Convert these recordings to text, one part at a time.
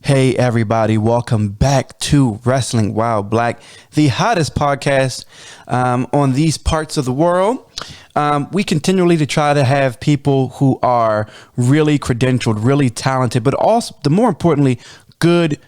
Hey everybody, welcome back to Wrestling Wild Black, the hottest podcast on these parts of the world. We continually to try to have people who are really credentialed, really talented, but also, the more importantly, good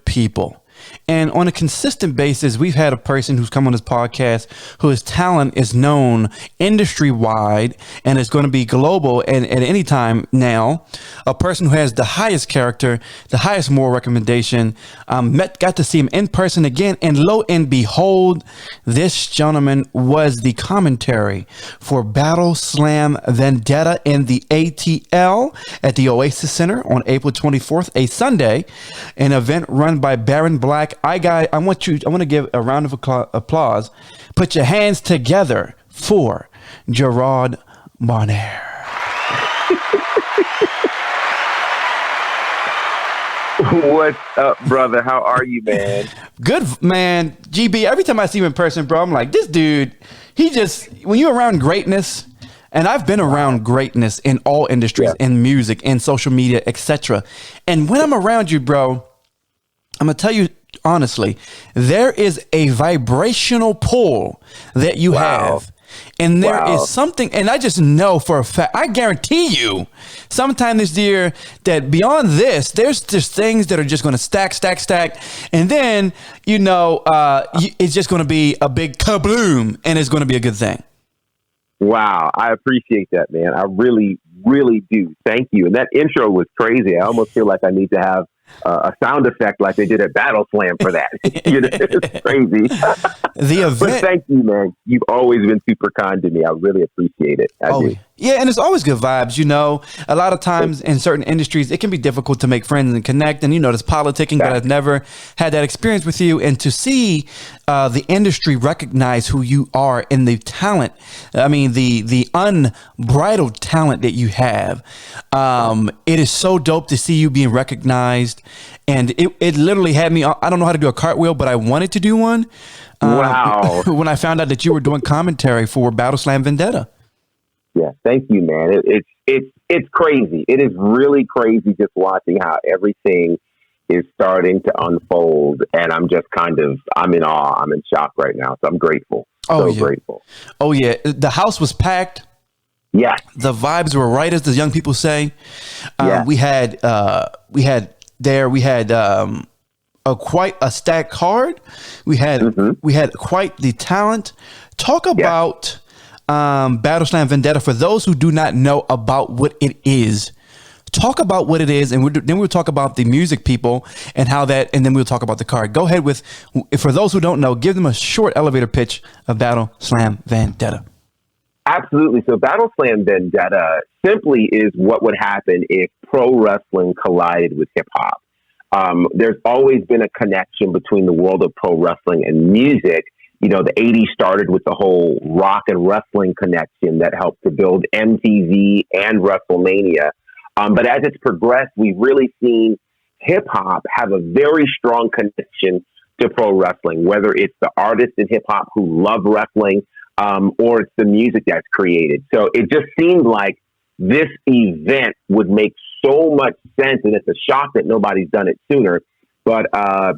people. And on a consistent basis, we've had a person who's come on this podcast whose talent is known industry-wide and is going to be global and at any time now. A person who has the highest character, the highest moral recommendation. Got to see him in person again, and lo and behold, this gentleman was the commentary for Battle Slam Vendetta in the ATL at the Oasis Center on April 24th, a Sunday, an event run by Baron Black. I want to give a round of applause. Put your hands together for Gerard Bonner. What's up, brother? How are you, man? Good, man. GB, every time I see him in person, bro, I'm like, this dude, when you're around greatness, and I've been around greatness in all industries, in music, in social media, etc. And when I'm around you, bro, I'm going to tell you honestly, there is a vibrational pull that you have. And there is something, and I just know for a fact, I guarantee you, sometime this year, that beyond this, there's just things that are just going to stack. And then, it's just going to be a big kabloom, and it's going to be a good thing. Wow. I appreciate that, man. I really, really do. Thank you. And that intro was crazy. I almost feel like I need to have a sound effect like they did at Battle Slam for that. It's crazy. The event. But thank you, man. You've always been super kind to me. I really appreciate it. I do. Yeah, and it's always good vibes. A lot of times in certain industries, it can be difficult to make friends and connect. And, there's politicking, but I've never had that experience with you. And to see the industry recognize who you are and the talent, the unbridled talent that you have, it is so dope to see you being recognized. And it literally had me, I don't know how to do a cartwheel, but I wanted to do one. Wow. When I found out that you were doing commentary for Battle Slam Vendetta. Yeah, thank you, man. It's crazy. It is really crazy just watching how everything is starting to unfold, and I'm just I'm in awe. I'm in shock right now, so I'm grateful. Grateful. Oh yeah, the house was packed. Yeah, the vibes were right, as the young people say. We had quite a stacked card. We had quite the talent. Talk about Battle Slam Vendetta for those who do not know about what it is. Talk about what it is, and then we'll talk about the music people and how that, and then we'll talk about the card. Go ahead for those who don't know, give them a short elevator pitch of Battle Slam Vendetta. Absolutely. So Battle Slam Vendetta simply is what would happen if pro wrestling collided with hip hop. There's always been a connection between the world of pro wrestling and music. The 80s started with the whole rock and wrestling connection that helped to build MTV and WrestleMania. But as it's progressed, we've really seen hip hop have a very strong connection to pro wrestling, whether it's the artists in hip hop who love wrestling, or it's the music that's created. So it just seemed like this event would make so much sense, and it's a shock that nobody's done it sooner. But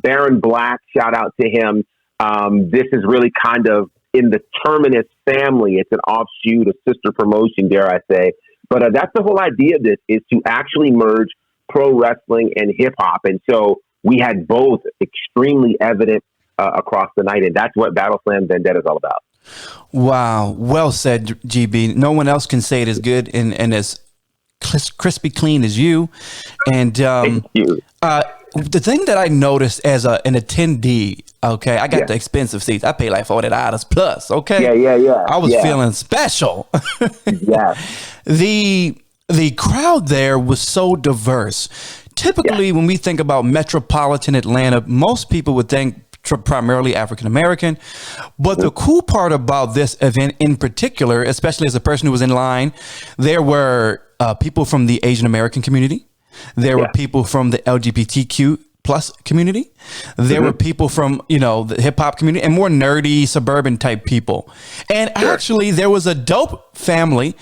Baron Black, shout out to him. This is really kind of in the Terminus family. It's an offshoot, a sister promotion, dare I say. But that's the whole idea of this, is to actually merge pro wrestling and hip hop. And so we had both extremely evident across the night. And that's what Battle Slam Vendetta is all about. Wow. Well said, GB. No one else can say it as good and as crispy clean as you. And thank you. The thing that I noticed as an attendee, okay, I got the expensive seats. I paid like $40 plus, okay? Yeah. I was feeling special. Yeah. The crowd there was so diverse. Typically, when we think about metropolitan Atlanta, most people would think primarily African American. But the cool part about this event in particular, especially as a person who was in line, there were people from the Asian American community. There were people from the LGBTQ plus community. There were people from, the hip hop community and more nerdy suburban type people. And actually there was a dope family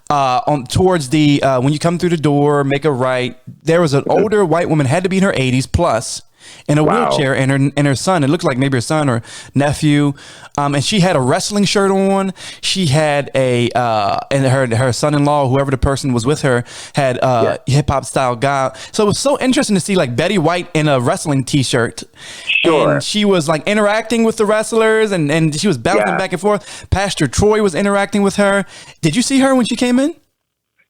on towards the when you come through the door, make a right. There was an older white woman, had to be in her 80s plus, in a wheelchair, and her son. It looked like maybe her son or nephew. And she had a wrestling shirt on. She had and her son-in-law, whoever the person was with her, had hip hop style guy. So it was so interesting to see like Betty White in a wrestling t-shirt. Sure. And she was like interacting with the wrestlers, and she was bouncing back and forth. Pastor Troy was interacting with her. Did you see her when she came in?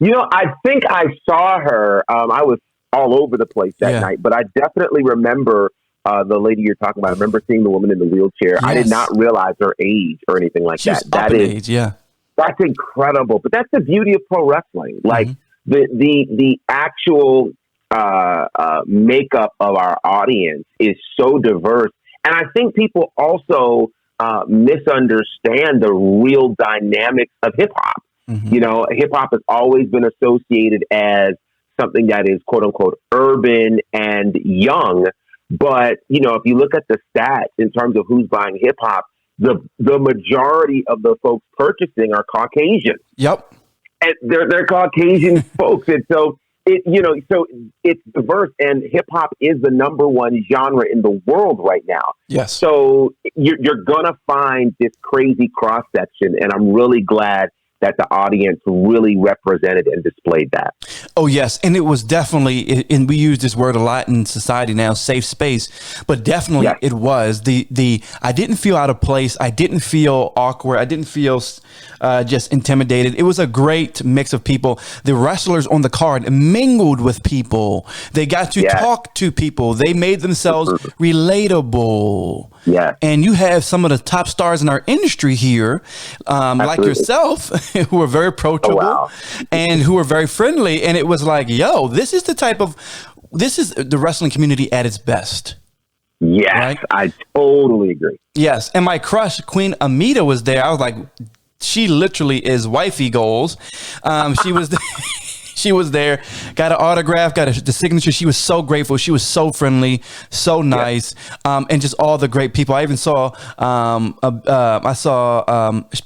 I think I saw her. I was all over the place that night, but I definitely remember the lady you're talking about. I remember seeing the woman in the wheelchair. Yes. I did not realize her age or anything like that. That is age, that's incredible. But that's the beauty of pro wrestling. Like the actual makeup of our audience is so diverse, and I think people also misunderstand the real dynamics of hip hop. Hip hop has always been associated as something that is quote unquote urban and young. But, if you look at the stats in terms of who's buying hip hop, the majority of the folks purchasing are Caucasian. Yep. And they're Caucasian folks. And so so it's diverse, and hip hop is the number one genre in the world right now. Yes. So you're going to find this crazy cross section. And I'm really glad that the audience really represented and displayed that. Oh, yes. And it was definitely, and we use this word a lot in society now, safe space, but definitely it was I didn't feel out of place. I didn't feel awkward. I didn't feel just intimidated. It was a great mix of people. The wrestlers on the card mingled with people. They got to talk to people. They made themselves relatable. Yeah. And you have some of the top stars in our industry here, like yourself, who are very approachable and who are very friendly. And it was like, this is the wrestling community at its best. Yes, right? I totally agree. Yes. And my crush, Queen Amita, was there. I was like, she literally is wifey goals. She was She was there, got an autograph, got the signature. She was so grateful. She was so friendly, so nice, and just all the great people. I even saw,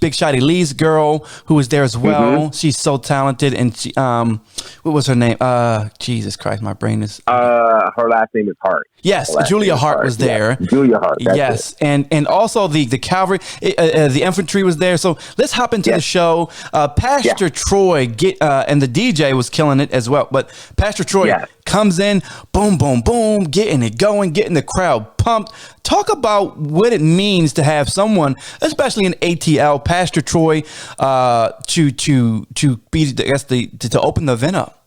Big Shotty Lee's girl who was there as well. She's so talented, and she, what was her name? Jesus Christ, my brain is. Her last name is Hart. Yes, Julia Hart was there. Yeah, Julia Hart. Yes, and also the cavalry, the infantry was there. So let's hop into the show. Pastor Troy and the DJ was killing it as well. But Pastor Troy comes in, boom, boom, boom, getting it going, getting the crowd pumped. Talk about what it means to have someone, especially in ATL, Pastor Troy, to be, I guess, to open the event up.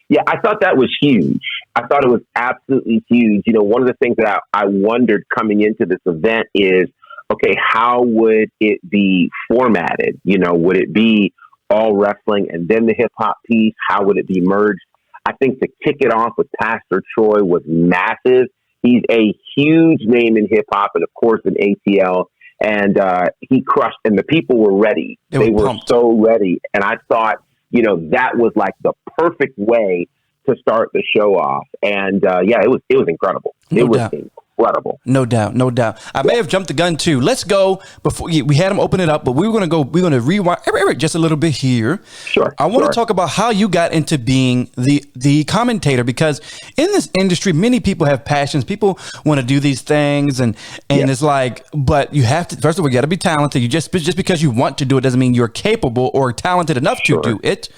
Yeah, I thought that was huge. I thought it was absolutely huge. You know, one of the things that I wondered coming into this event is, okay, how would it be formatted? You know, would it be all wrestling and then the hip hop piece? How would it be merged? I think to kick it off with Pastor Troy was massive. He's a huge name in hip hop and, of course, in ATL. And he crushed, and the people were ready. They were so ready. And I thought, you know, that was like the perfect way to start the show off. And it was incredible. It was incredible. No doubt. I may have jumped the gun too. Let's go before we had him open it up, but we're going to rewind just a little bit here. Sure. I want to talk about how you got into being the commentator, because in this industry, many people have passions. People want to do these things, and it's like, but you have to, first of all, you got to be talented. You just because you want to do it doesn't mean you're capable or talented enough to do it.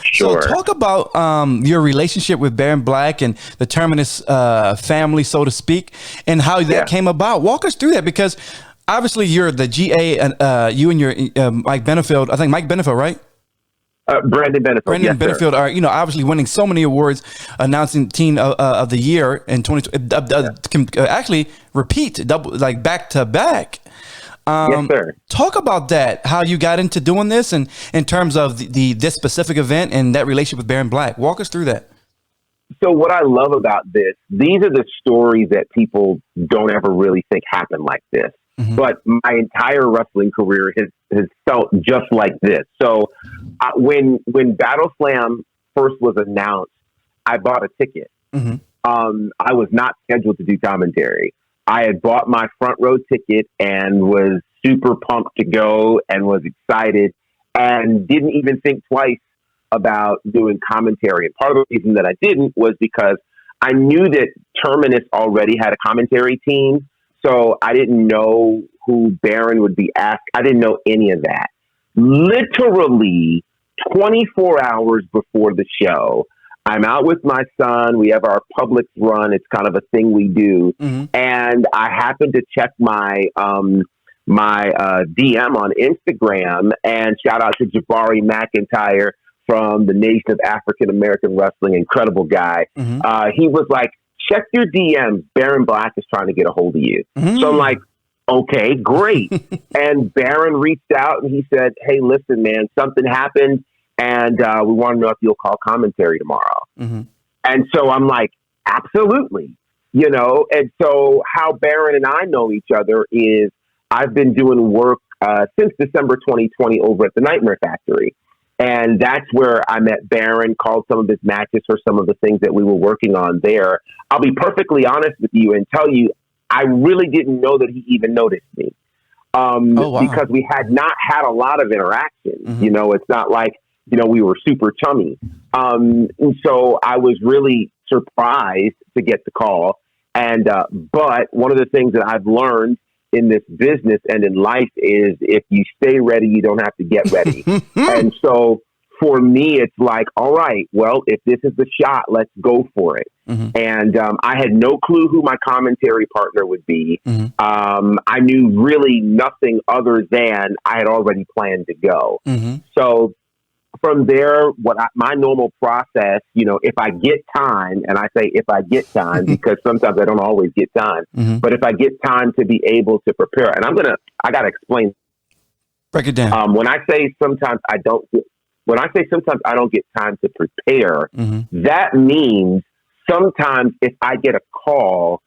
Sure. So talk about your relationship with Baron Black and the Terminus family, so to speak, and how that came about. Walk us through that, because obviously you're the GA, and you and your Mike Benefield, I think Mike Benefield, right? Brandon Benefield. Brandon Benefield are, obviously winning so many awards, announcing Teen of the Year in 2020. Actually, repeat, like back to back. Yes, sir. Talk about that, how you got into doing this, and in terms of this specific event and that relationship with Baron Black. Walk us through that. So what I love about this, these are the stories that people don't ever really think happen like this. Mm-hmm. But my entire wrestling career has felt just like this. So when Battle Slam first was announced, I bought a ticket. Mm-hmm. I was not scheduled to do commentary. I had bought my front row ticket and was super pumped to go and was excited and didn't even think twice about doing commentary. And part of the reason that I didn't was because I knew that Terminus already had a commentary team. So I didn't know who Baron would be asked. I didn't know any of that. Literally 24 hours before the show, I'm out with my son. We have our Publix run. It's kind of a thing we do. Mm-hmm. And I happened to check my DM on Instagram, and shout out to Jabari McIntyre from the Nation of African American Wrestling, incredible guy. Mm-hmm. He was like, check your DMs. Baron Black is trying to get a hold of you. Mm-hmm. So I'm like, okay, great. And Baron reached out and he said, hey, listen, man, something happened. And we want to know if you'll call commentary tomorrow. Mm-hmm. And so I'm like, absolutely. You know, and so how Baron and I know each other is I've been doing work since December 2020 over at the Nightmare Factory. And that's where I met Baron, called some of his matches for some of the things that we were working on there. I'll be perfectly honest with you and tell you, I really didn't know that he even noticed me because we had not had a lot of interaction. Mm-hmm. You know, it's not like, you know, we were super chummy. And so I was really surprised to get the call. And but one of the things that I've learned in this business and in life is if you stay ready, you don't have to get ready. And so for me, it's like, all right, well, if this is the shot, let's go for it. Mm-hmm. And I had no clue who my commentary partner would be. Mm-hmm. I knew really nothing other than I had already planned to go. Mm-hmm. So from there, my normal process, you know, if I get time, and I say if I get time because sometimes I don't always get time, mm-hmm. but if I get time to be able to prepare, and I got to explain. Break it down. When I say sometimes I don't get time to prepare, mm-hmm. that means sometimes if I get a call,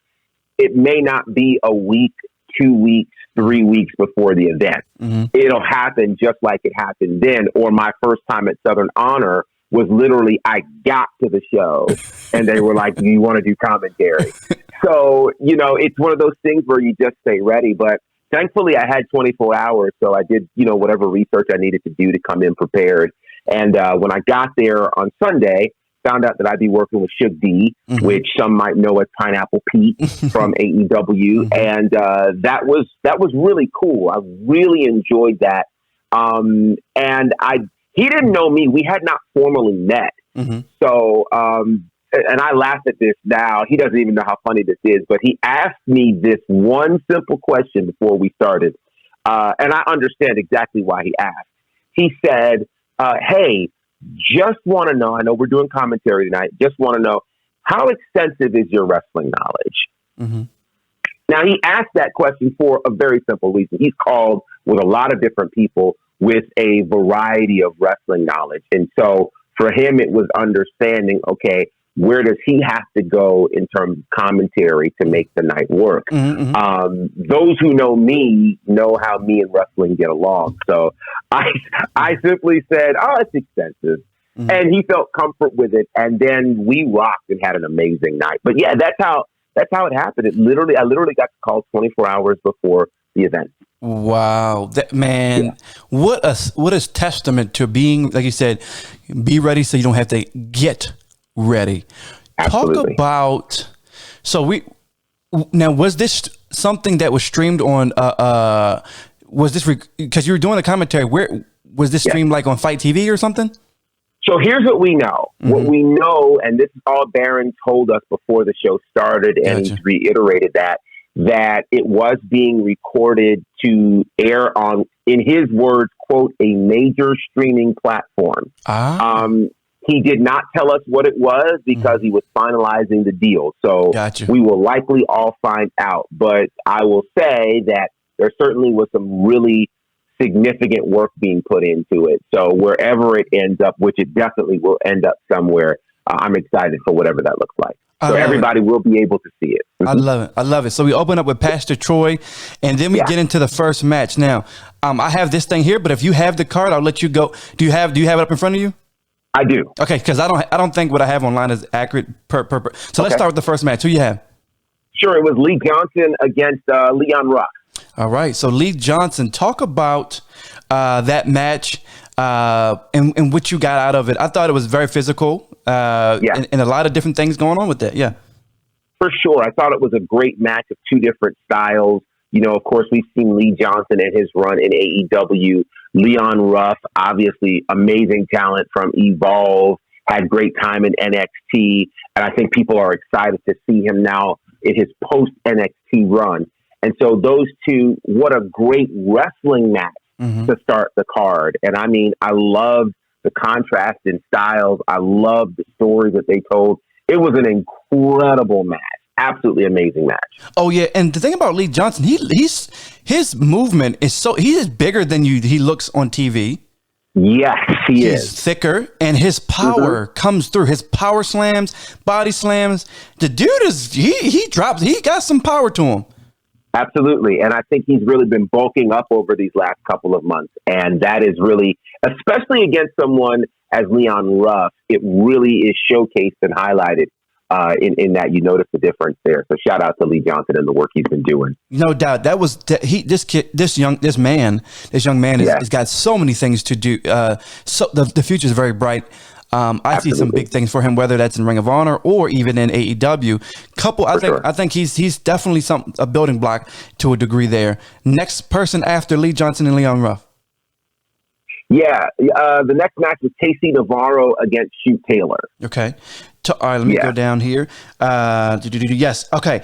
it may not be a week, 2 weeks, 3 weeks before the event. Mm-hmm. It'll happen just like it happened then. Or my first time at Southern Honor was literally, I got to the show and they were like, do you want to do commentary? So, you know, it's one of those things where you just stay ready. But thankfully I had 24 hours. So I did, you know, whatever research I needed to do to come in prepared. And when I got there on Sunday, found out that I'd be working with Shug D, mm-hmm. which some might know as Pineapple Pete from AEW. Mm-hmm. And that was really cool. I really enjoyed that. And he didn't know me. We had not formally met. Mm-hmm. So, and I laugh at this now. He doesn't even know how funny this is, but he asked me this one simple question before we started. And I understand exactly why he asked. He said, hey, just want to know, I know we're doing commentary tonight, just want to know, how extensive is your wrestling knowledge? Mm-hmm. Now, he asked that question for a very simple reason. He's called with a lot of different people with a variety of wrestling knowledge. And so for him, it was understanding, okay, where does he have to go in terms of commentary to make the night work? Mm-hmm. Those who know me know how me and wrestling get along. So I simply said, oh, it's extensive. Mm-hmm. And he felt comfort with it. And then we rocked and had an amazing night. But yeah, that's how it happened. I literally got the call 24 hours before the event. Wow, that man, yeah. What a testament to being, like you said, be ready so you don't have to get ready. Absolutely. Talk about, was this something that was streamed on, was this, because you were doing the commentary, where was this streamed, like on Fight TV or something? So here's what we know. Mm-hmm. What we know, and this is all Baron told us before the show started, and he's reiterated that it was being recorded to air on, in his words, quote, a major streaming platform. He did not tell us what it was because he was finalizing the deal. So we will likely all find out. But I will say that there certainly was some really significant work being put into it. So wherever it ends up, which it definitely will end up somewhere, I'm excited for whatever that looks like. So everybody will be able to see it. I love it. I love it. So we open up with Pastor Troy, and then we get into the first match. Now, I have this thing here, but if you have the card, I'll let you go. Do you have it up in front of you? I do. Okay, because I don't think what I have online is accurate. So let's start with the first match. Who you have? Sure, it was Lee Johnson against Leon Ruff. All right, so Lee Johnson, talk about that match and what you got out of it. I thought it was very physical and a lot of different things going on with that. Yeah. For sure. I thought it was a great match of two different styles. You know, of course, we've seen Lee Johnson and his run in AEW. Leon Ruff, obviously amazing talent from Evolve, had great time in NXT. And I think people are excited to see him now in his post-NXT run. And so those two, what a great wrestling match to start the card. And I mean, I loved the contrast in styles. I loved the stories that they told. It was an incredible match. Absolutely amazing match. Oh yeah, and the thing about Lee Johnson, his movement is he is bigger than he looks on TV. Yes, he's is thicker, and his power comes through. His power slams, body slams. The dude is he got some power to him. Absolutely, and I think he's really been bulking up over these last couple of months, and that is really, especially against someone as Leon Ruff, it really is showcased and highlighted in that you notice the difference there. So shout out to Lee Johnson and the work he's been doing. No doubt. This young man has got so many things to do. So the future is very bright. I see some big things for him, whether that's in Ring of Honor or even in AEW. I think he's definitely a building block to a degree there. Next person after Lee Johnson and Leon Ruff. Yeah, the next match was Casey Navarro against Shoot Taylor. Okay. All right, let me go down here. Yes. Okay.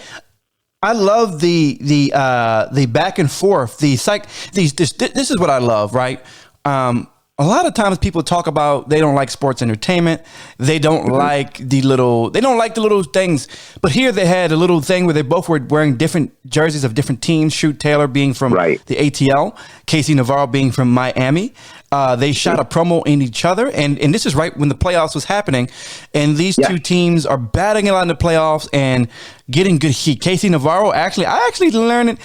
I love the back and forth. This is what I love, right? A lot of times people talk about they don't like sports entertainment. They don't like the little things. But here they had a little thing where they both were wearing different jerseys of different teams. Shoot Taylor being from the ATL, Casey Navarro being from Miami. They shot a promo in each other, and this is right when the playoffs was happening, and these two teams are battling it out in the playoffs and getting good heat. Casey Navarro, I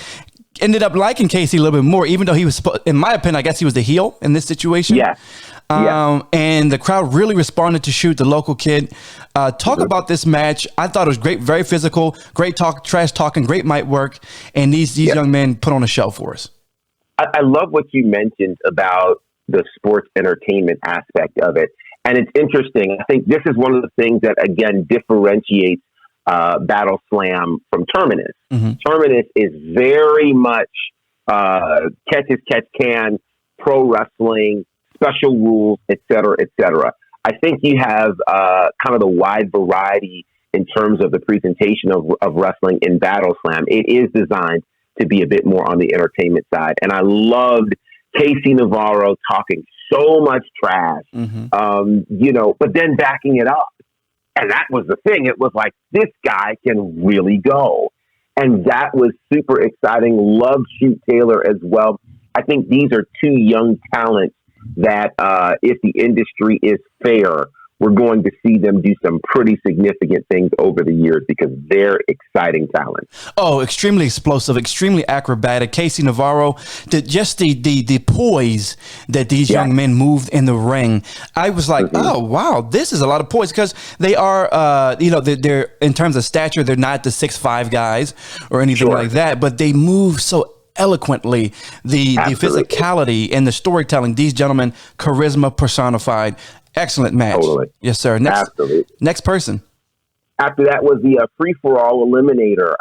ended up liking Casey a little bit more, even though he was, in my opinion, I guess he was the heel in this situation. And the crowd really responded to Shoot, the local kid. Talk about this match. I thought it was great, very physical, great talk, trash talking, great mic work, and these young men put on a show for us. I love what you mentioned about the sports entertainment aspect of it. And it's interesting. I think this is one of the things that, again, differentiates Battle Slam from Terminus. Terminus is very much catch as catch can, pro wrestling, special rules, et cetera, et cetera. I think you have kind of the wide variety in terms of the presentation of wrestling in Battle Slam. It is designed to be a bit more on the entertainment side. And I loved Casey Navarro talking so much trash, but then backing it up. And that was the thing. It was like, this guy can really go. And that was super exciting. Loved Shoot Taylor as well. I think these are two young talents that if the industry is fair, we're going to see them do some pretty significant things over the years because they're exciting talent. Oh, extremely explosive, extremely acrobatic. Casey Navarro, the poise that these young men moved in the ring. I was like, oh, wow, this is a lot of poise because they are, they're in terms of stature, they're not the 6'5" guys or anything like that, but they move so eloquently, the physicality and the storytelling. These gentlemen, charisma personified. Excellent match. Totally. Yes, sir. Next person. After that was the free-for-all eliminator.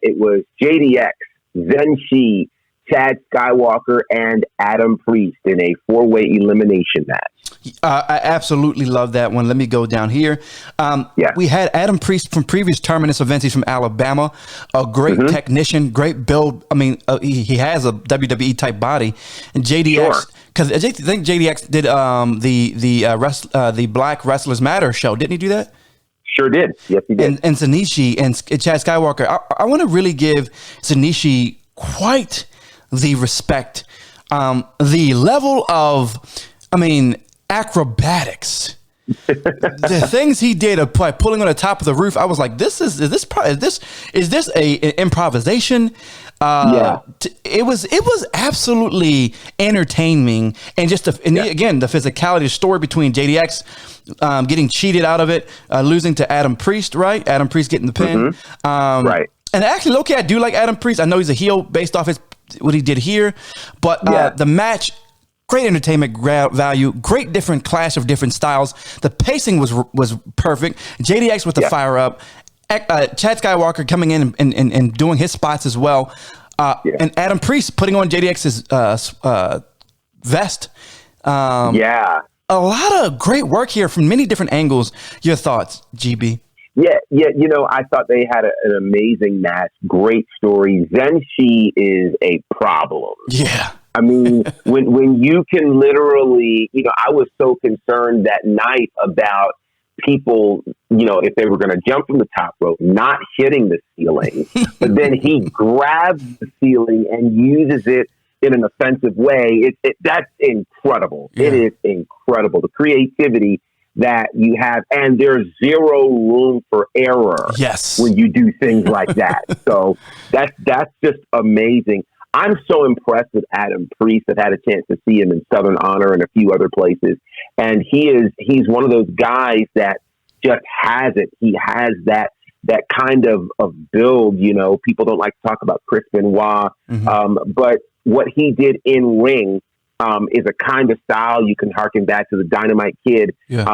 It was JDX, Zenshi, Chad Skywalker, and Adam Priest in a 4-way elimination match. I absolutely love that one. Let me go down here. We had Adam Priest from previous Terminus events. He's from Alabama. A great technician, great build. I mean, he has a WWE type body. And JDX, because I think JDX did the Black Wrestlers Matter show. Didn't he do that? Sure did. Yes, he did. And Zanishi and Chad Skywalker. I want to really give Zanishi quite the respect, the level of, acrobatics, the things he did by pulling on the top of the roof. I was like, is this a improvisation? It was absolutely entertaining, and just again the physicality, the story between JDX getting cheated out of it, losing to Adam Priest, right? Adam Priest getting the pin, right? And actually, low-key, I do like Adam Priest. I know he's a heel based off what he did here, but the match. Great entertainment value, great different clash of different styles. The pacing was perfect. JDX with the fire up. Chad Skywalker coming in and doing his spots as well. And Adam Priest putting on JDX's vest. A lot of great work here from many different angles. Your thoughts, GB? Yeah. You know, I thought they had an amazing match. Great story. Zenshi is a problem. Yeah. I mean, when you can literally, you know, I was so concerned that night about people, you know, if they were going to jump from the top rope, not hitting the ceiling, but then he grabs the ceiling and uses it in an offensive way. That's incredible. Yeah. It is incredible. The creativity that you have, and there's zero room for error. Yes. When you do things like that. So that's just amazing. I'm so impressed with Adam Priest. I've had a chance to see him in Southern Honor and a few other places. And he's one of those guys that just has it. He has that kind of build, you know. People don't like to talk about Chris Benoit. But what he did in ring is a kind of style you can harken back to the Dynamite Kid. Yeah.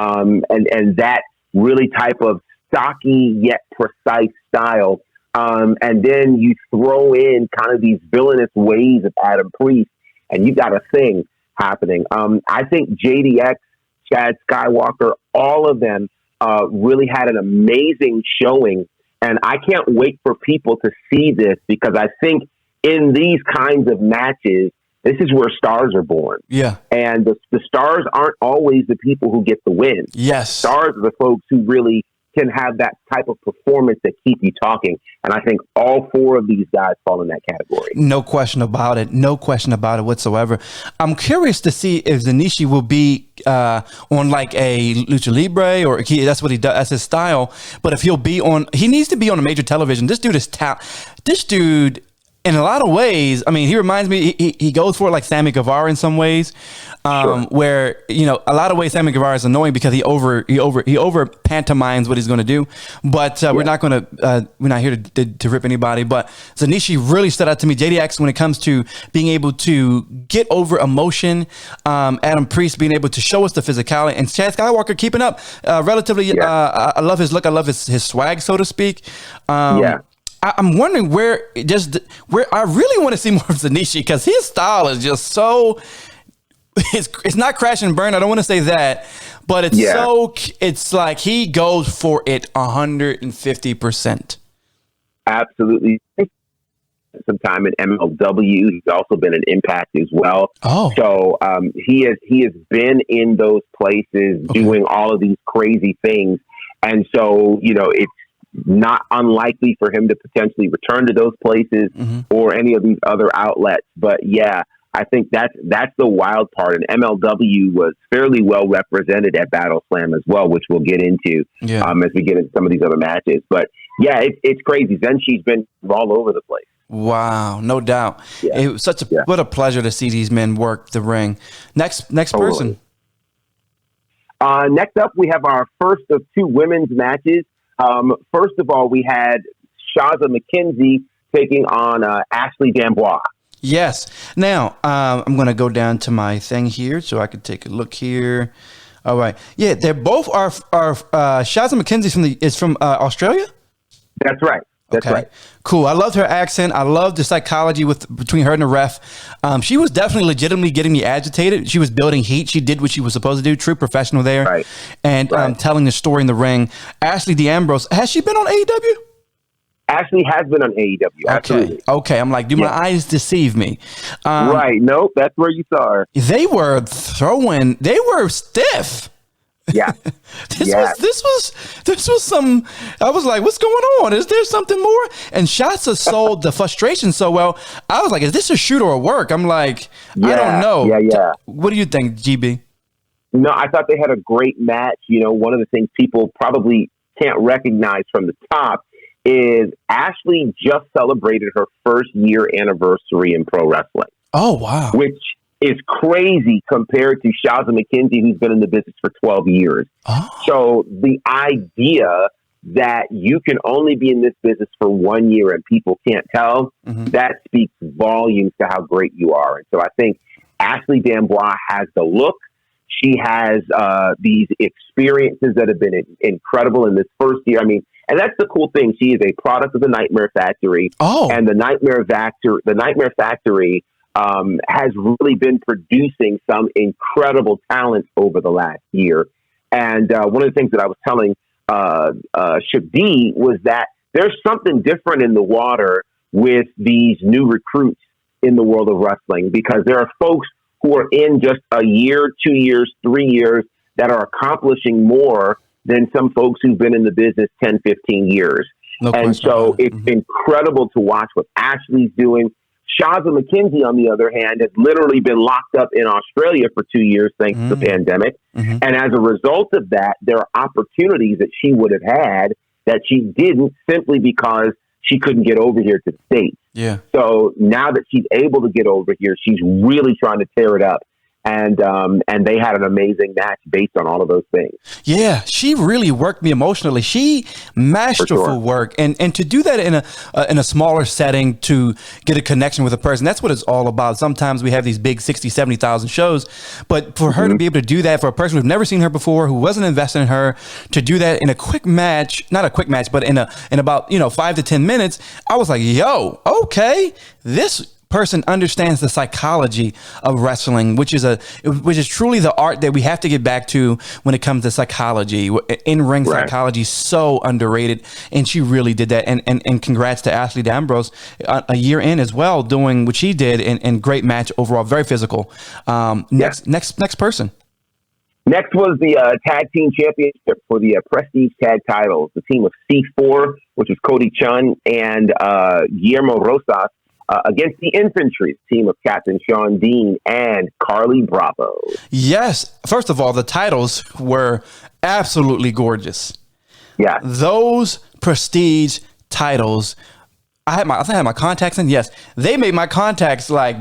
And that really type of stocky yet precise style. And then you throw in kind of these villainous ways of Adam Priest, and you got a thing happening. I think JDX, Chad Skywalker, all of them really had an amazing showing. And I can't wait for people to see this, because I think in these kinds of matches, this is where stars are born. Yeah. And the stars aren't always the people who get the win. Yes. Stars are the folks who really can have that type of performance that keep you talking. And I think all four of these guys fall in that category. No question about it. No question about it whatsoever. I'm curious to see if Zanishi will be on like a Lucha Libre, or that's what he does. That's his style. But if he'll be on, he needs to be on a major television. This dude is This dude, in a lot of ways, I mean, he reminds me, he goes for it like Sammy Guevara in some ways, where, you know, a lot of ways Sammy Guevara is annoying because he over pantomimes what he's going to do. But we're not here to rip anybody. But Zanishi really stood out to me. JDX, when it comes to being able to get over emotion, Adam Priest being able to show us the physicality, and Chad Skywalker keeping up relatively. I love his look. I love his swag, so to speak. I'm wondering where I really want to see more of Zanishi, because his style is just so. It's not crash and burn. I don't want to say that, but it's like he goes for it 150%. Absolutely. Sometime in MLW, he's also been an Impact as well. Oh, so he has been in those places doing all of these crazy things, and so, you know, it's not unlikely for him to potentially return to those places or any of these other outlets. But yeah, I think that's the wild part. And MLW was fairly well represented at Battle Slam as well, which we'll get into as we get into some of these other matches. But yeah, it's crazy. Zenshi's been all over the place. Wow, no doubt. Yeah. It was what a pleasure to see these men work the ring. Next person. Next up, we have our first of two women's matches. First of all, we had Shaza McKenzie taking on Ashley D'Amboise. Yes. Now, I'm going to go down to my thing here so I can take a look here. All right. Yeah, they're both are Shaza McKenzie is from Australia? That's right. That's right. Cool. I loved her accent. I loved the psychology between her and the ref. She was definitely legitimately getting me agitated. She was building heat. She did what she was supposed to do. True professional there. Right. And telling the story in the ring. Ashley D'Ambrose, has she been on AEW? Ashley has been on AEW. Absolutely. Okay. I'm like, do my eyes deceive me? Right. Nope. That's where you saw her. They were stiff. Yeah. This was some. I was like, what's going on? Is there something more? And Shotzi sold the frustration so well. I was like, is this a shoot or a work? I'm like, I don't know. Yeah. What do you think, GB? No, I thought they had a great match. You know, one of the things people probably can't recognize from the top is Ashley just celebrated her first year anniversary in pro wrestling. Oh, wow. Which is crazy compared to Shaza McKenzie, who's been in the business for 12 years. Oh. So the idea that you can only be in this business for 1 year and people can't tell, that speaks volumes to how great you are. And so I think Ashley D'Amboise has the look. She has these experiences that have been incredible in this first year. I mean, and that's the cool thing. She is a product of the Nightmare Factory. Oh. And the Nightmare Factory has really been producing some incredible talent over the last year. And one of the things that I was telling Shabdi was that there's something different in the water with these new recruits in the world of wrestling, because there are folks who are in just a year, 2 years, 3 years that are accomplishing more than some folks who've been in the business 10, 15 years. No and so it's incredible to watch what Ashley's doing. Shaza McKenzie, on the other hand, has literally been locked up in Australia for 2 years thanks to the pandemic. And as a result of that, there are opportunities that she would have had that she didn't, simply because she couldn't get over here to the States. Yeah. So now that she's able to get over here, she's really trying to tear it up. And they had an amazing match based on all of those things. Yeah, she really worked me emotionally. She masterful work, and to do that in a smaller setting, to get a connection with a person, that's what it's all about. Sometimes we have these big 60, 70,000 shows, but for her to be able to do that, for a person who's never seen her before, who wasn't invested in her, to do that in a quick match, not a quick match, but in about 5 to 10 minutes, I was like, yo, okay, this person understands the psychology of wrestling, which is truly the art that we have to get back to when it comes to psychology. In-ring psychology is so underrated, and she really did that. And congrats to Ashley D'Amboise, a year in as well, doing what she did, and great match overall, very physical. Next person. Next was the tag team championship for the Prestige tag titles. The team of C4, which is Cody Chun and Guillermo Rosas, against the Infantry team of Captain Sean Dean and Carly Bravo. Yes. First of all, the titles were absolutely gorgeous. Yeah. Those Prestige titles, I think I had my contacts in. Yes. They made my contacts like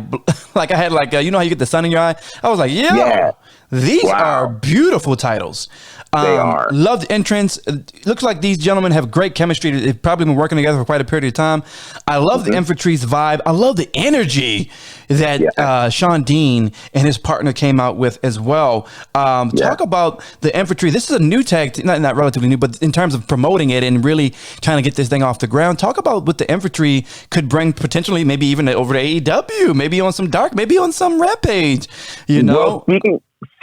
I had how you get the sun in your eye? I was like, yeah. These are beautiful titles. They are. Love the entrance. It looks like these gentlemen have great chemistry. They've probably been working together for quite a period of time. I love the Infantry's vibe. I love the energy that Sean Dean and his partner came out with as well. Talk about the Infantry. This is a new tag, not relatively new, but in terms of promoting it and really trying to get this thing off the ground. Talk about what the Infantry could bring potentially, maybe even over to AEW, maybe on some Dark, maybe on some Rampage. Well,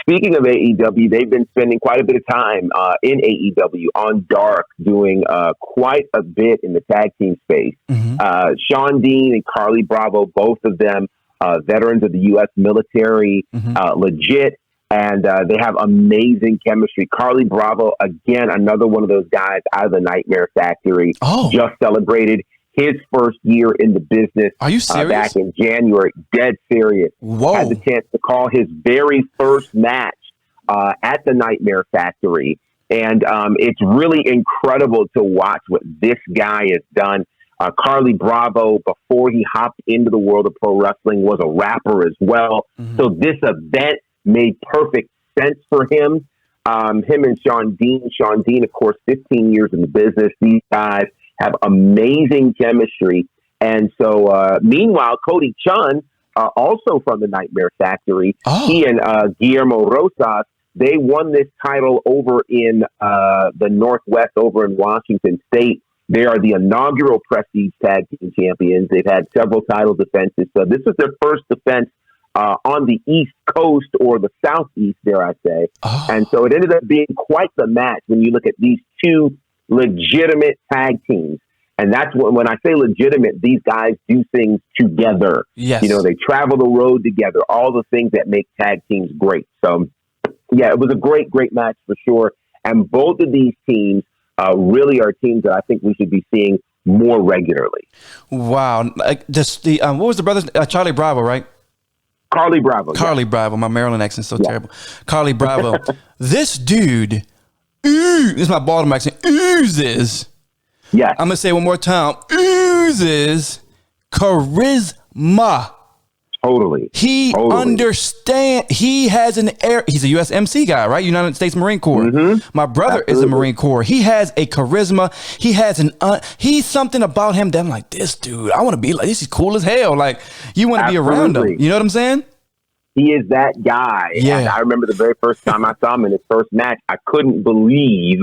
Speaking of AEW, they've been spending quite a bit of time in AEW on Dark, doing quite a bit in the tag team space. Sean Dean and Carly Bravo, both of them veterans of the U.S. military, legit, and they have amazing chemistry. Carly Bravo, again, another one of those guys out of the Nightmare Factory, just celebrated his first year in the business. Are you serious? Back in January. Dead serious. Whoa. Had the chance to call his very first match at the Nightmare Factory. And it's really incredible to watch what this guy has done. Carly Bravo, before he hopped into the world of pro wrestling, was a rapper as well. So this event made perfect sense for him. Him and Sean Dean, of course, 15 years in the business. These guys have amazing chemistry. And so, meanwhile, Cody Chun, also from the Nightmare Factory, he and Guillermo Rosas, they won this title over in the Northwest, over in Washington State. They are the inaugural Prestige Tag Team Champions. They've had several title defenses. So this is their first defense on the East Coast, or the Southeast, dare I say. And so it ended up being quite the match when you look at these two legitimate tag teams. And that's when I say legitimate, these guys do things together. Yes. They travel the road together, all the things that make tag teams great. So, yeah, it was a great, great match for sure. And both of these teams really are teams that I think we should be seeing more regularly. Wow. What was the brothers? Charlie Bravo, right? Carly Bravo. Carly Bravo. My Maryland accent is so terrible. Carly Bravo. This dude, this is my Baltimore accent, oozes Yes. I'm going to say it one more time. Oozes charisma. Totally. He understands. He has an air. He's a USMC guy, right? United States Marine Corps. My brother is a Marine Corps. He has a charisma. He has he's something about him that I'm like, this dude, I want to be like this. He's cool as hell. Like, you want to be around him. You know what I'm saying? He is that guy. Yeah. And I remember the very first time I saw him in his first match, I couldn't believe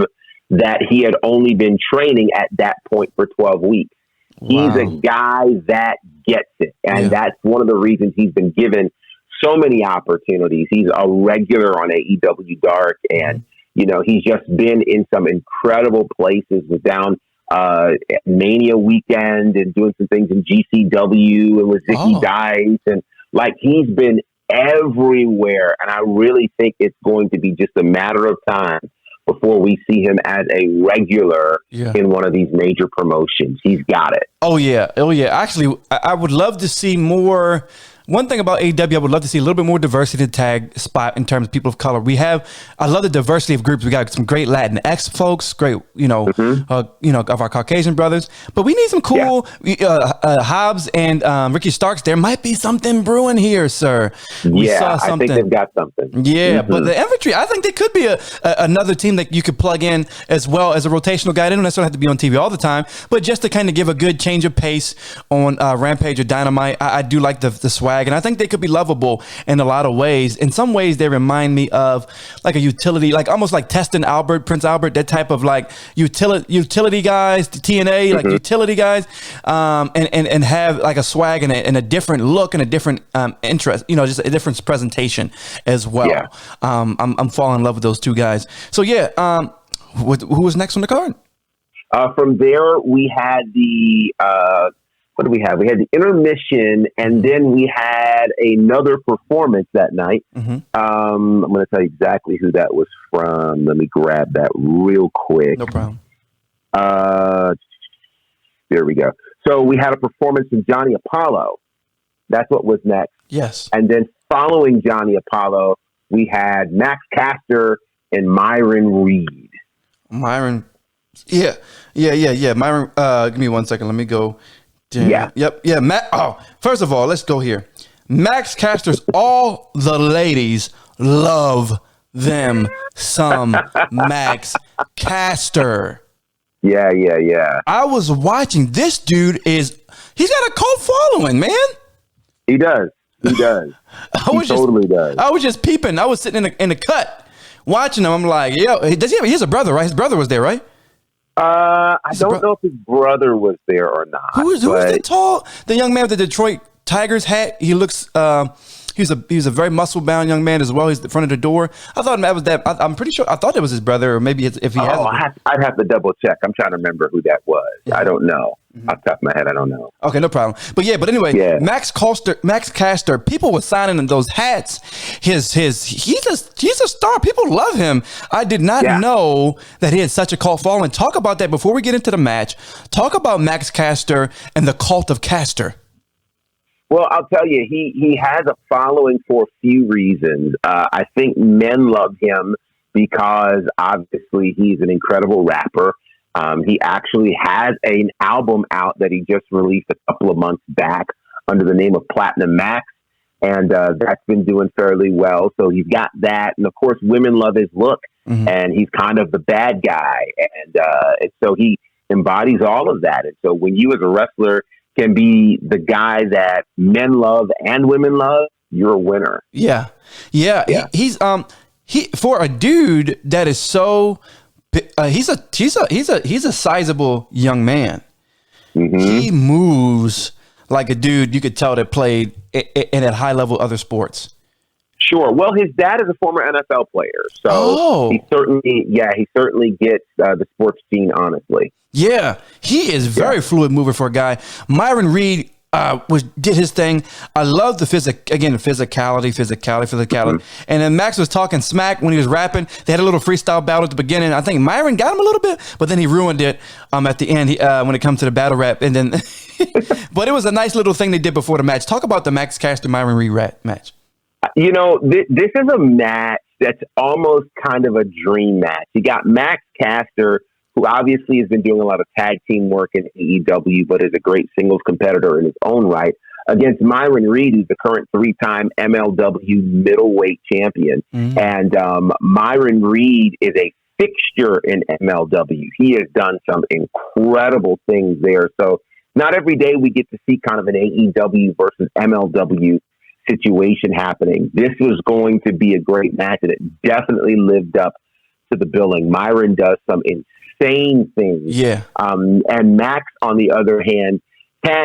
that he had only been training at that point for 12 weeks. He's a guy that gets it. And that's one of the reasons he's been given so many opportunities. He's a regular on AEW Dark. And, you know, he's just been in some incredible places. Was down Mania weekend and doing some things in GCW and with Zicky Dice. And like, he's been everywhere. And I really think it's going to be just a matter of time before we see him as a regular in one of these major promotions. He's got it. Oh, yeah. Oh, yeah. Actually, I would love to see more. One thing about AEW, I would love to see a little bit more diversity in the tag spot in terms of people of color. I love the diversity of groups. We got some great Latinx folks, great, of our Caucasian brothers. But we need some cool Hobbs and Ricky Starks. There might be something brewing here, sir. I think they've got something. Yeah, but the infantry, I think they could be another team that you could plug in as well as a rotational guy. They don't necessarily have to be on TV all the time, but just to kind of give a good change of pace on Rampage or Dynamite. I do like the swag. And I think they could be lovable in a lot of ways. In some ways, they remind me of like a utility, like almost like Teston Albert, Prince Albert, that type of like utility guys, TNA, like utility guys, and have like a swag and a different look and a different interest, just a different presentation as well. Yeah. I'm falling in love with those two guys. So who was next on the card? From there, we had what did we have? We had the intermission, and then we had another performance that night. I'm going to tell you exactly who that was from. Let me grab that real quick. No problem. There we go. So we had a performance from Johnny Apollo. That's what was next. Yes. And then following Johnny Apollo, we had Max Caster and Myron Reed. Myron. Yeah. Myron, give me 1 second. Let me go. Damn. Yep. Yeah. First of all, let's go here. Max Caster's all the ladies love them some Max Caster. Yeah. I was watching. This dude he's got a cult following, man. He does. He totally does. I was just peeping. I was sitting in the cut watching him. I'm like, he has a brother, right? His brother was there, right? I don't know if his brother was there or not. Who was the young man with the Detroit Tigers hat? He looks, he's a very muscle bound young man as well. He's in front of the door. I thought that was that. I'm pretty sure. I thought it was his brother, or maybe if he has. I'd have to double check. I'm trying to remember who that was. Yeah. I don't know. Off the top of my head, I don't know. Okay, no problem. But anyway, Max Caster, people were signing in those hats. He's a star. People love him. I did not know that he had such a cult following. Talk about that before we get into the match. Talk about Max Caster and the cult of Caster. Well, I'll tell you, he has a following for a few reasons. I think men love him because obviously he's an incredible rapper. He actually has an album out that he just released a couple of months back under the name of Platinum Max, and that's been doing fairly well. So he's got that, and of course, women love his look, and he's kind of the bad guy, and so he embodies all of that. And so when you as a wrestler can be the guy that men love and women love, you're a winner. Yeah. He's for a dude that is so. He's a sizable young man. He moves like a dude you could tell that played in at high level other sports. Sure. Well, his dad is a former NFL player, so he certainly gets the sports scene honestly. Yeah, he is very fluid mover for a guy. Myron Reed did his thing. I love the physicality. And then Max was talking smack when he was rapping. They had a little freestyle battle at the beginning. I think Myron got him a little bit, but then he ruined it at the end when it comes to the battle rap. And then, but it was a nice little thing they did before the match. Talk about the Max Caster Myron Reed match. This is a match that's almost kind of a dream match. You got Max Caster, who obviously has been doing a lot of tag team work in AEW, but is a great singles competitor in his own right, against Myron Reed, who's the current 3-time MLW middleweight champion. And Myron Reed is a fixture in MLW. He has done some incredible things there. So not every day we get to see kind of an AEW versus MLW situation happening. This was going to be a great match, and it definitely lived up to the billing. Myron does some insane things. Yeah. And Max, on the other hand,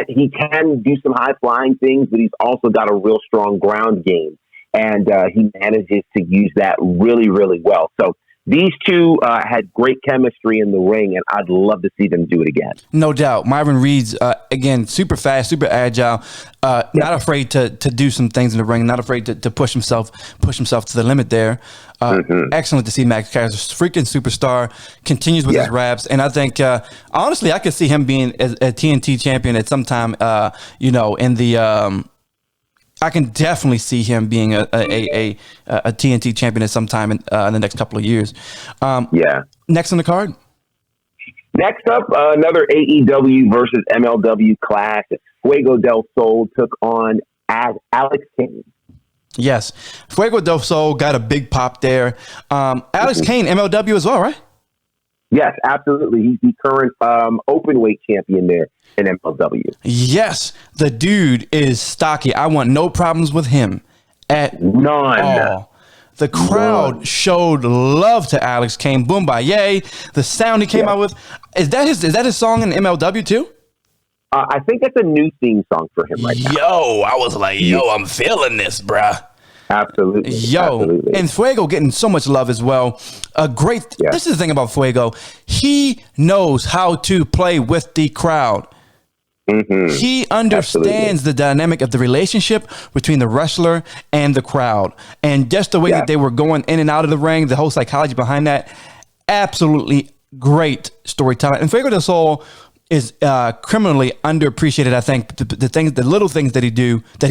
he can do some high flying things, but he's also got a real strong ground game, and he manages to use that really, really well. So these two had great chemistry in the ring, and I'd love to see them do it again. No doubt. Myron Reed's, again, super fast, super agile, not afraid to do some things in the ring, not afraid to push himself to the limit there. Excellent to see Max Caster, freaking superstar, continues with his raps. And I think, honestly, I could see him being a TNT champion at some time, in the... I can definitely see him being a TNT champion at some time in the next couple of years. Next on the card? Next up, another AEW versus MLW clash. Fuego del Sol took on Alex Kane. Yes. Fuego del Sol got a big pop there. Alex Kane, MLW as well, right? Yes, absolutely. He's the current open weight champion there in MLW. Yes, the dude is stocky. I want no problems with him at all. The crowd showed love to Alex Kane. Boom, bye, yay. The sound he came out with. Is that his song in MLW too? I think that's a new theme song for him right now. Yo, I was like, I'm feeling this, bruh. Absolutely. Absolutely. And Fuego getting so much love as well. This is the thing about Fuego. He knows how to play with the crowd. He understands the dynamic of the relationship between the wrestler and the crowd. And just the way that they were going in and out of the ring, the whole psychology behind that, absolutely great storytelling. And Fuego del Sol is criminally underappreciated, I think. The little things that he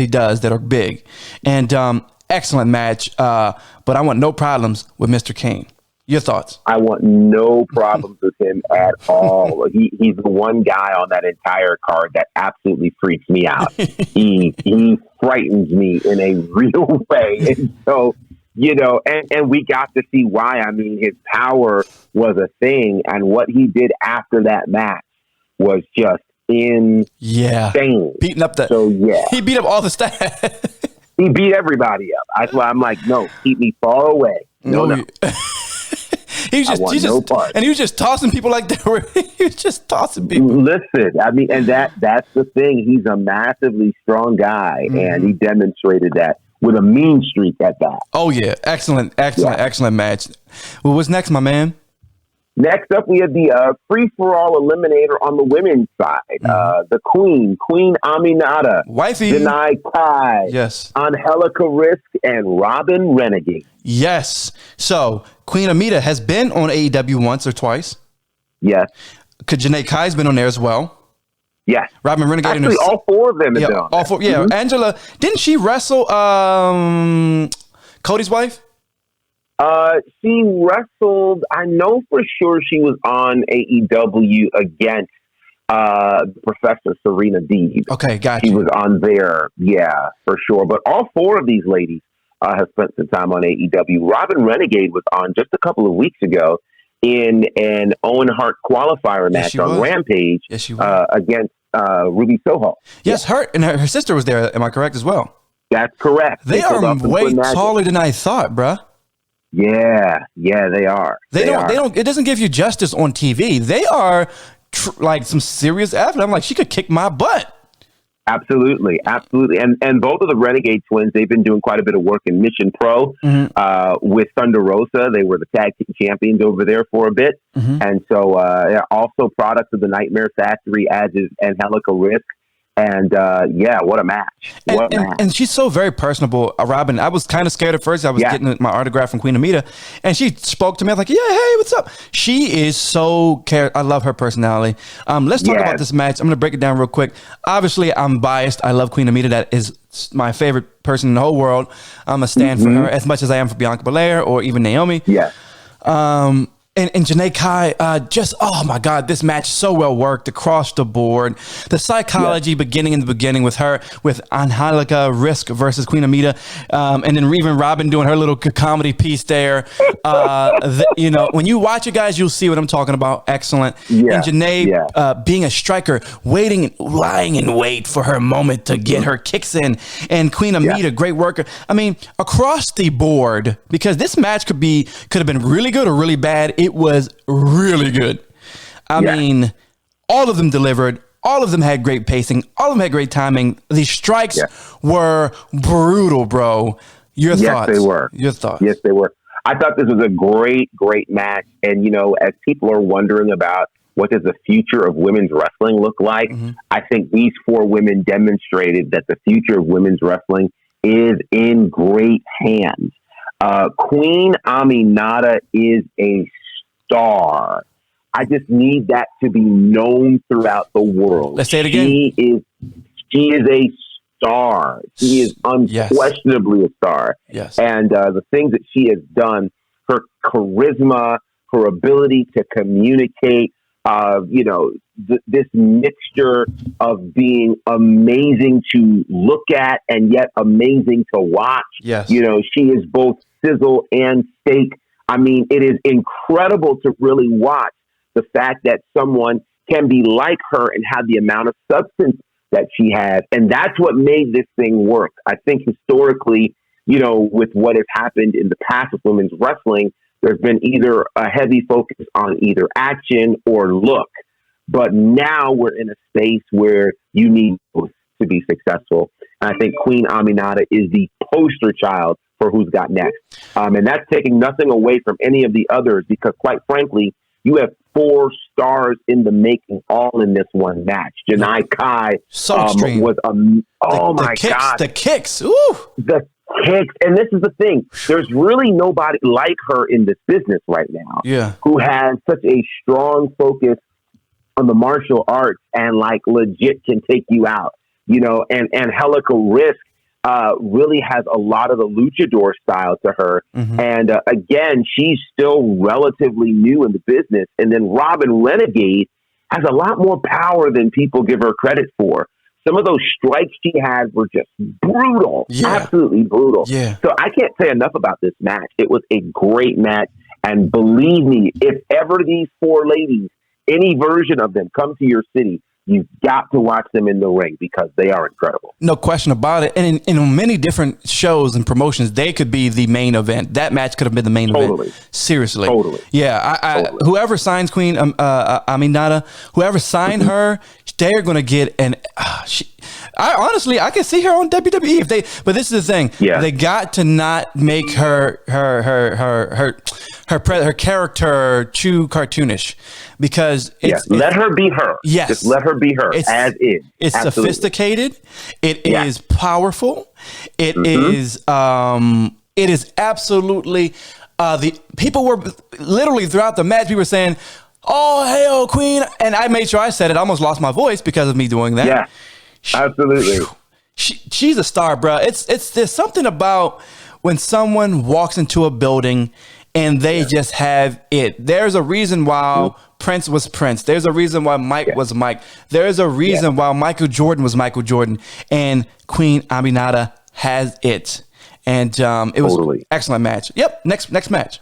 does that are big. And excellent match, but I want no problems with Mr. Kane. Your thoughts? I want no problems with him at all. He's the one guy on that entire card that absolutely freaks me out. He frightens me in a real way. And so, and we got to see why. I mean, his power was a thing, and what he did after that match was just insane. Beating up he beat up all the staff. He beat everybody up. That's why I'm like, no, keep me far away. No. He was just tossing people like that. He was just tossing people. Listen, I mean, and that's the thing. He's a massively strong guy, and he demonstrated that with a mean streak at that. Oh yeah, excellent match. Well, what's next, my man? Next up, we have the free-for-all eliminator on the women's side. The Queen Aminata, Wifey, Denai Kai, yes, Angelica Risk, and Robin Renegade. Yes. So Queen Amita has been on AEW once or twice. Yes. Janae Kai's been on there as well. Yes. Robin Renegade. Actually, all four of them have been on there. All four. Yeah. Angela, didn't she wrestle Cody's wife? She wrestled. I know for sure she was on AEW against Professor Serena Deeb. Okay, gotcha. She was on there, yeah, for sure. But all four of these ladies have spent some time on AEW. Robin Renegade was on just a couple of weeks ago in an Owen Hart qualifier match on Rampage against Ruby Soho. Yes, her and her sister was there. Am I correct as well? That's correct. They are way taller than I thought, bruh. Yeah, they are. They don't. It doesn't give you justice on TV. They are like some serious athletes. I'm like, she could kick my butt. Absolutely. And both of the Renegade twins, they've been doing quite a bit of work in Mission Pro with Thunder Rosa. They were the tag team champions over there for a bit. And so also products of the Nightmare Factory, as is Angelica Risk. And what a match. And she's so very personable, Robin. I was kind of scared at first. I was getting my autograph from Queen Amita, and she spoke to me. I was like, yeah, hey, what's up? She is so I love her personality. Let's talk about this match. I'm going to break it down real quick. Obviously, I'm biased. I love Queen Amita. That is my favorite person in the whole world. I'm a stand for her as much as I am for Bianca Belair or even Naomi. Yeah. and Janae Kai, just, oh my God, this match so well worked across the board. The psychology beginning in the beginning with her, with Angelica Risk versus Queen Amita, and then even Robin doing her little comedy piece there. You know, when you watch it, guys, you'll see what I'm talking about. Excellent. Yeah. And Janae being a striker, lying in wait for her moment to get her kicks in. And Queen Amita, great worker. I mean, across the board, because this match could have been really good or really bad. It was really good. I mean, all of them delivered. All of them had great pacing. All of them had great timing. The strikes were brutal, bro. Your thoughts? Yes, they were. Your thoughts? Yes, they were. I thought this was a great match. And, you know, as people are wondering about what does the future of women's wrestling look like, I think these 4 women demonstrated that the future of women's wrestling is in great hands. Queen Aminata is a star. I just need that to be known throughout the world. Let's say it again. She is a star. She is unquestionably a star. Yes. And the things that she has done, her charisma, her ability to communicate, you know, this mixture of being amazing to look at and yet amazing to watch. Yes. You know, she is both sizzle and steak. I mean, it is incredible to really watch the fact that someone can be like her and have the amount of substance that she has. And that's what made this thing work. I think historically, you know, with what has happened in the past with women's wrestling, there's been either a heavy focus on either action or look. But now we're in a space where you need both to be successful. And I think Queen Aminata is the poster child for who's got next. And that's taking nothing away from any of the others, because quite frankly, you have 4 stars in the making, all in this one match. Janai Kai was my God. The kicks. Ooh. The kicks. And this is the thing. There's really nobody like her in this business right now who has such a strong focus on the martial arts and like legit can take you out. You know, and Angelica Risk really has a lot of the luchador style to her. And again, she's still relatively new in the business. And then Robin Renegade has a lot more power than people give her credit for. Some of those strikes she had were just brutal, absolutely brutal. So I can't say enough about this match. It was a great match. And believe me, if ever these 4 ladies, any version of them, come to your city, you've got to watch them in the ring because they are incredible. No question about it. And in many different shows and promotions, they could be the main event. That match could have been the main event. Seriously. Yeah. Whoever signs Queen Aminata, whoever signed her, they're going to get I can see her on WWE but this is the thing. They got to not make her character too cartoonish, because let her be her. Just let her be her as is. It's sophisticated. It is powerful. It is absolutely the people were literally throughout the match, we were saying, "Oh, hail Queen," and I made sure I said it. I almost lost my voice because of me doing that. Yeah. Absolutely. She's a star, bro. There's something about when someone walks into a building and they just have it. There's a reason why Prince was Prince. There's a reason why Mike was Mike. There's a reason why Michael Jordan was Michael Jordan. And Queen Aminata has it. And it was an excellent match. Yep. Next match.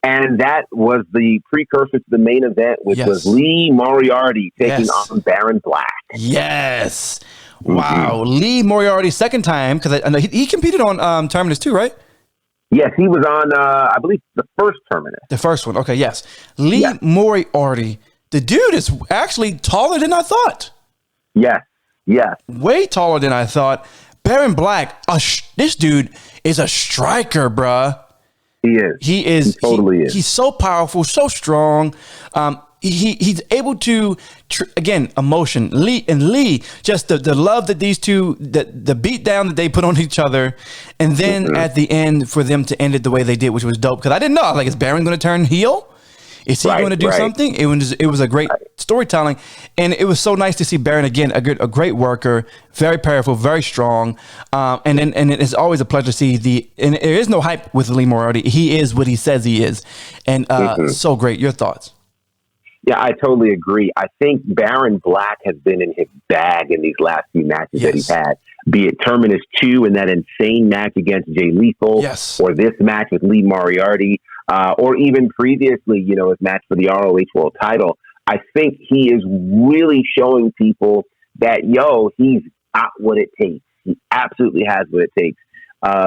And that was the precursor to the main event, which was Lee Moriarty taking on Baron Black. Yes. Wow. Lee Moriarty, second time, because I know he competed on Terminus 2, right? Yes, he was on, I believe, the first Terminus. The first one. Okay, yes. Lee Moriarty. The dude is actually taller than I thought. Yes. Way taller than I thought. Baron Black, this dude is a striker, bruh. He is. He totally is. He's so powerful, so strong. He's able to, again, emotion. Lee, just the love that these two, the beat down that they put on each other, and then at the end for them to end it the way they did, which was dope. Because I didn't know, like, is Baron going to turn heel? Is he going to do something? It was a great storytelling, and it was so nice to see Baron again, a great worker, very powerful, very strong, and it's always a pleasure to see and there is no hype with Lee Moriarty. He is what he says he is, and so great. Your thoughts? Yeah, I totally agree. I think Baron Black has been in his bag in these last few matches that he's had, be it Terminus 2 and that insane match against Jay Lethal, or this match with Lee Moriarty, or even previously, his match for the ROH World title. I think he is really showing people that, he's got what it takes. He absolutely has what it takes.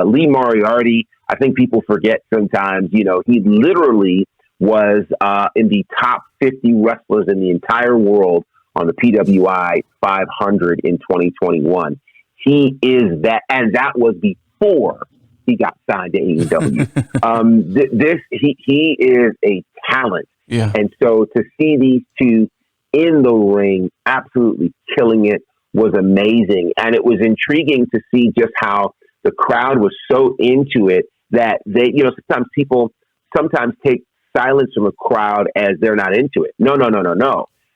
Lee Moriarty, I think people forget sometimes, he literally was in the top 50 wrestlers in the entire world on the PWI 500 in 2021. He is that, and that was before he got signed to AEW. He is a talent. Yeah. And so to see these two in the ring, absolutely killing it, was amazing. And it was intriguing to see just how the crowd was so into it that they, sometimes people take silence from a crowd as they're not into it. No.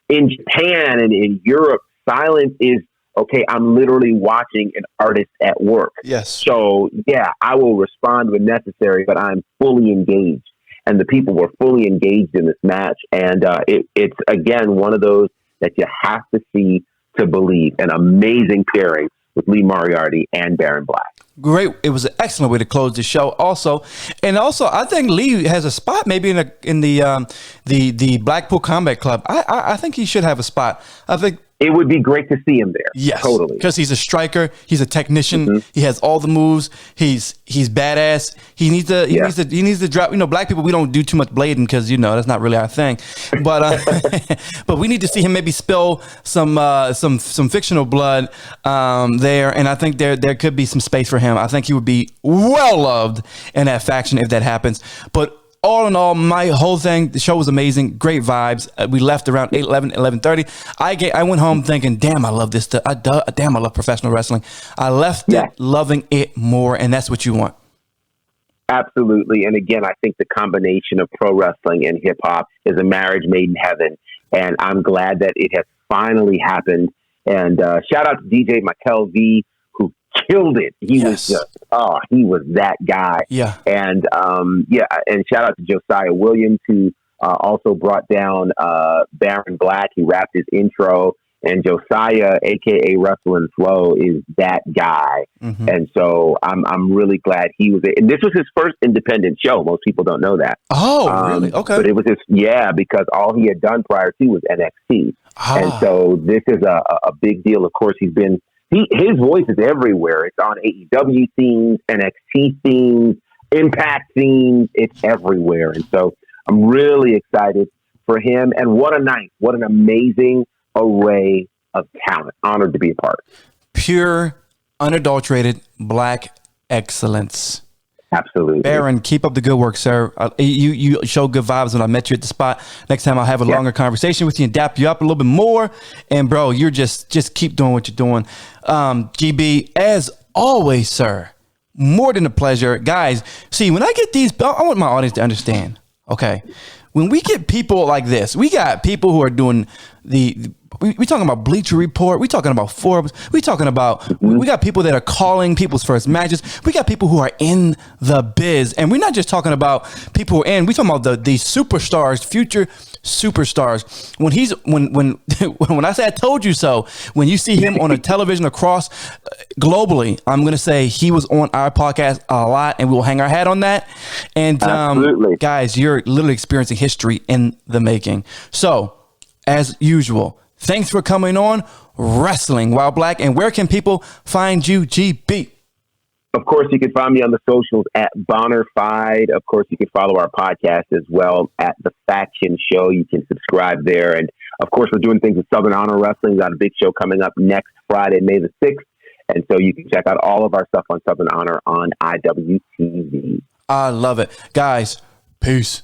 In Japan and in Europe, silence is, okay, I'm literally watching an artist at work. Yes. So, I will respond when necessary, but I'm fully engaged. And the people were fully engaged in this match. And it's, again, one of those that you have to see to believe. An amazing pairing with Lee Moriarty and Baron Black. Great. It was an excellent way to close the show. Also, I think Lee has a spot maybe in the Blackpool Combat Club. I think he should have a spot. I think it would be great to see him there. Yes, totally. Because he's a striker. He's a technician. Mm-hmm. He has all the moves. He's badass. He needs to drop. Black people, we don't do too much blading because that's not really our thing. But but we need to see him maybe spill some fictional blood there, and I think there could be some space for him. I think he would be well loved in that faction if that happens. But all in all, my whole thing, the show was amazing. Great vibes. We left around 11:30. I went home thinking, damn, I love this stuff. Damn, I love professional wrestling. I left it loving it more, and that's what you want. Absolutely. And again, I think the combination of pro wrestling and hip hop is a marriage made in heaven. And I'm glad that it has finally happened. And shout out to DJ Michael V, who killed it. He was that guy. Yeah. And and shout out to Josiah Williams, who also brought down Baron Black. He rapped his intro, and Josiah, aka Wrestle and Flow, is that guy. Mm-hmm. And so I'm really glad he was. And this was his first independent show. Most people don't know that. Oh, really? Okay. But it was because all he had done prior to was NXT. And so this is a big deal. Of course, his voice is everywhere. It's on AEW themes, NXT themes, Impact themes. It's everywhere. And so I'm really excited for him. And what a night. What an amazing array of talent. Honored to be a part. Pure, unadulterated Black excellence. Absolutely. Baron, keep up the good work, sir. You show good vibes when I met you at the spot. Next time I'll have a longer conversation with you and dap you up a little bit more. And bro, you're just keep doing what you're doing. GB, as always, sir, more than a pleasure. Guys, see, when I get these, I want my audience to understand, okay? When we get people like this, we got people who are doing we talking about Bleacher Report. We talking about Forbes. We talking about, we got people that are calling people's first matches. We got people who are in the biz. And we're not just talking about people who are in, we talking about the superstars, future superstars. When I say I told you so, when you see him on a television across globally, I'm going to say he was on our podcast a lot, and we will hang our hat on that. And guys, you're literally experiencing history in the making. So, as usual, thanks for coming on Wrestling While Black. And where can people find you, GB? Of course, you can find me on the socials at Bonnerfied. Of course, you can follow our podcast as well at The Faction Show. You can subscribe there. And of course, we're doing things with Southern Honor Wrestling. We've got a big show coming up next Friday, May the 6th. And so you can check out all of our stuff on Southern Honor on IWTV. I love it. Guys, peace.